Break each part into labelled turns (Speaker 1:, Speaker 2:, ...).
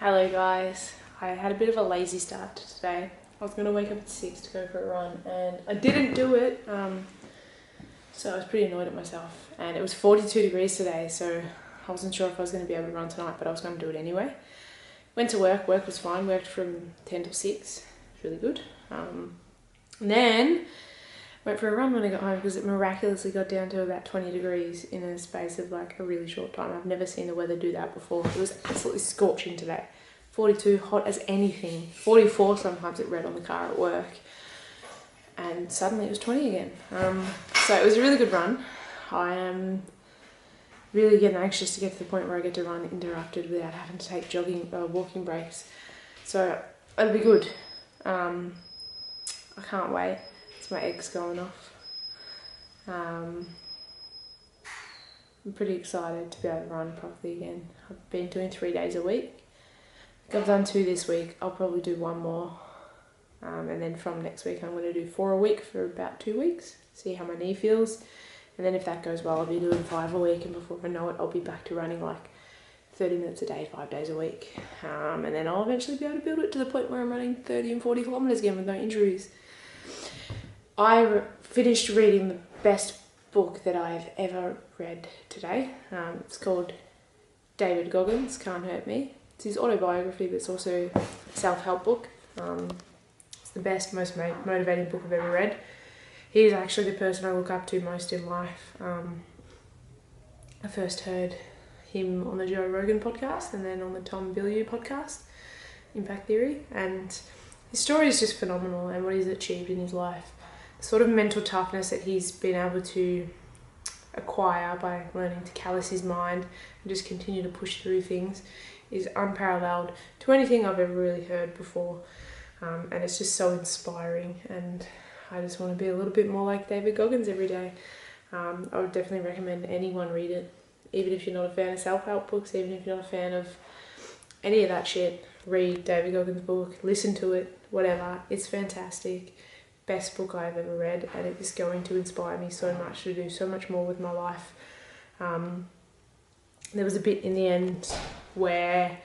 Speaker 1: Hello guys, I had a bit of a lazy start to today. I was going to wake up at 6 to go for a run and I didn't do it, so I was pretty annoyed at myself. And it was 42 degrees today, so I wasn't sure if I was going to be able to run tonight, but I was going to do it anyway. Went to work was fine, worked from 10 till 6, it was really good. And then went for a run when I got home because it miraculously got down to about 20 degrees in a space of like a really short time. I've never seen the weather do that before. It was absolutely scorching today. 42, hot as anything. 44 sometimes it read on the car at work. And suddenly it was 20 again. So it was a really good run. I am really getting anxious to get to the point where I get to run uninterrupted without having to take walking breaks. So it'll be good. I can't wait. It's my egg's going off. I'm pretty excited to be able to run properly again. I've been doing 3 days a week. I've done 2 this week. I'll probably do 1 more. And then from next week I'm going to do 4 a week for about 2 weeks. See how my knee feels. And then if that goes well, I'll be doing 5 a week. And before I know it, I'll be back to running like 30 minutes a day, 5 days a week. And then I'll eventually be able to build it to the point where I'm running 30 and 40 kilometres again with no injuries. I finished reading the best book that I've ever read today. It's called David Goggins, Can't Hurt Me. It's his autobiography, but it's also a self-help book. It's the best, most motivating book I've ever read. He's actually the person I look up to most in life. I first heard him on the Joe Rogan podcast and then on the Tom Bilyeu podcast, Impact Theory. And his story is just phenomenal and what he's achieved in his life. The sort of mental toughness that he's been able to acquire by learning to callous his mind and just continue to push through things is unparalleled to anything I've ever really heard before. And it's just so inspiring, and I just want to be a little bit more like David Goggins every day. I would definitely recommend anyone read it, even if you're not a fan of self-help books, even if you're not a fan of any of that shit. Read David Goggins' book, listen to it, whatever. It's fantastic. Best book I've ever read, and it is going to inspire me so much to do so much more with my life. There was a bit in the end where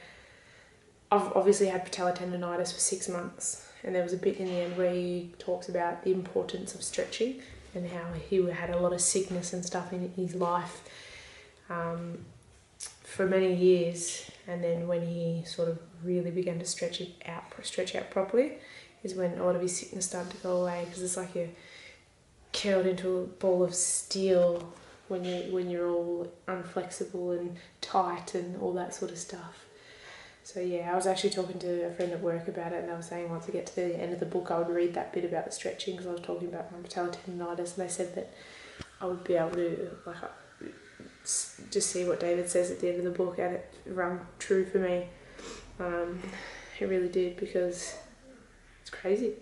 Speaker 1: I've obviously had patella tendonitis for 6 months, and there was a bit in the end where he talks about the importance of stretching and how he had a lot of sickness and stuff in his life for many years, and then when he sort of really began to stretch out properly is when a lot of his sickness started to go away, because it's like you're curled into a ball of steel when you're all unflexible and tight and all that sort of stuff. So yeah, I was actually talking to a friend at work about it, and I was saying once I get to the end of the book I would read that bit about the stretching, because I was talking about my patella tendonitis, and they said that I would be able to just see what David says at the end of the book, and it rang true for me. It really did, because it's crazy.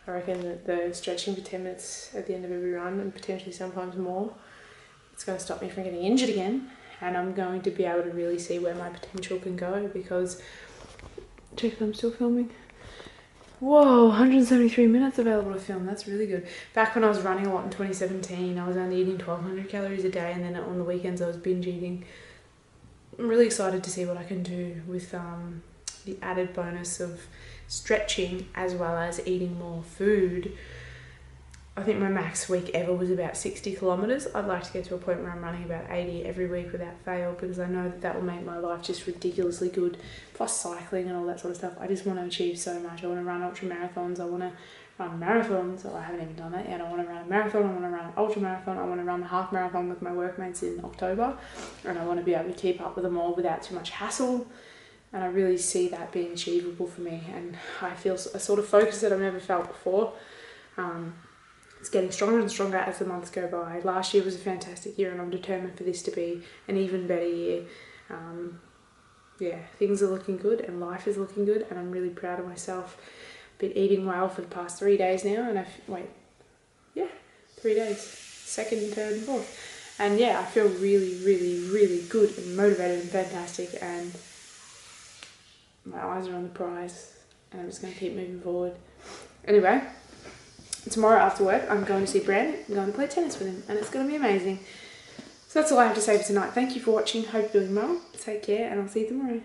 Speaker 1: I reckon that the stretching for 10 minutes at the end of every run, and potentially sometimes more, it's going to stop me from getting injured again, and I'm going to be able to really see where my potential can go, because check if I'm still filming. Whoa, 173 minutes available to film. That's really good. Back when I was running a lot in 2017, I was only eating 1,200 calories a day, and then on the weekends I was binge eating. I'm really excited to see what I can do with the added bonus of stretching as well as eating more food. I think my max week ever was about 60 kilometres. I'd like to get to a point where I'm running about 80 every week without fail, because I know that will make my life just ridiculously good. Plus cycling and all that sort of stuff. I just want to achieve so much. I want to run ultra marathons. I want to run marathons. I haven't even done that yet. I want to run a marathon. I want to run an ultra marathon. I want to run the half marathon with my workmates in October. And I want to be able to keep up with them all without too much hassle. And I really see that being achievable for me. And I feel a sort of focus that I've never felt before. It's getting stronger and stronger as the months go by. Last year was a fantastic year, and I'm determined for this to be an even better year. Yeah, things are looking good and life is looking good, and I'm really proud of myself. Been eating well for the past 3 days now, and 3 days, 2nd, 3rd and 4th. And yeah, I feel really, really, really good and motivated and fantastic, and my eyes are on the prize, and I'm just going to keep moving forward. Anyway, tomorrow after work I'm going to see Brand. I'm going to play tennis with him, and it's going to be amazing. So that's all I have to say for tonight. Thank you for watching. Hope you're doing well. Take care, and I'll see you tomorrow.